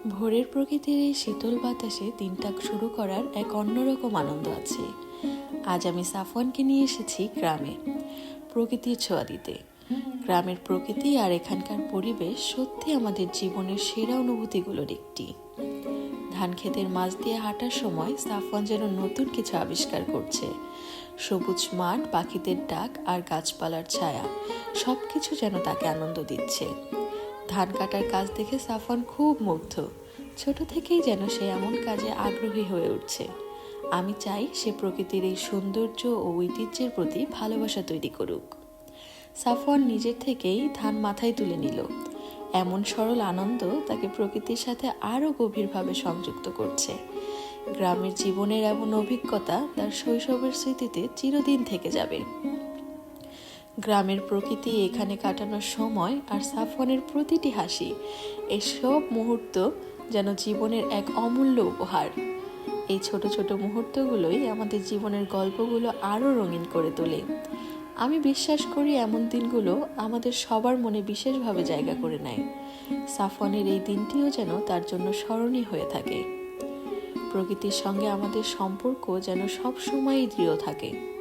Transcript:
ভোরের প্রকৃতির এই শীতল বাতাসে দিনটা শুরু করার এক অন্যরকম আনন্দ আছে। আজ আমি সাফওয়ানকে নিয়ে এসেছি গ্রামে, প্রকৃতির ছোঁয়া দিতে। গ্রামের প্রকৃতি আর এখানকার পরিবেশ সত্যি আমাদের জীবনের সেরা অনুভূতিগুলোর একটি। ধান ক্ষেতের মাঝ দিয়ে হাঁটার সময় সাফওয়ান যেন নতুন কিছু আবিষ্কার করছে। সবুজ মাঠ, পাখিদের ডাক আর গাছপালার ছায়া সবকিছু যেন তাকে আনন্দ দিচ্ছে। ধান কাটার কাজ দেখে সাফওয়ান খুব মুগ্ধ। ছোট থেকেই যেন সে এমন কাজে আগ্রহী হয়ে উঠছে। আমি চাই সে প্রকৃতির এই সৌন্দর্য ও ঐতিহ্যের প্রতি ভালোবাসা তৈরি করুক। সাফওয়ান নিজের থেকেই ধান মাথায় তুলে নিল। এমন সরল আনন্দ তাকে প্রকৃতির সাথে আরও গভীরভাবে সংযুক্ত করছে। গ্রামের জীবনের এমন অভিজ্ঞতা তার শৈশবের স্মৃতিতে চিরদিন থেকে যাবে। গ্রামের প্রকৃতি, এখানে কাটানোর সময় আর সাফওয়ানের প্রতিটি হাসি, এসব মুহূর্ত যেন জীবনের এক অমূল্য উপহার। এই ছোট ছোট মুহূর্তগুলোই আমাদের জীবনের গল্পগুলো আরও রঙিন করে তোলে। আমি বিশ্বাস করি এমন দিনগুলো আমাদের সবার মনে বিশেষভাবে জায়গা করে নেয়। সাফওয়ানের এই দিনটিও যেন তার জন্য স্মরণীয় হয়ে থাকে। প্রকৃতির সঙ্গে আমাদের সম্পর্ক যেন সব সময়ই দৃঢ় থাকে।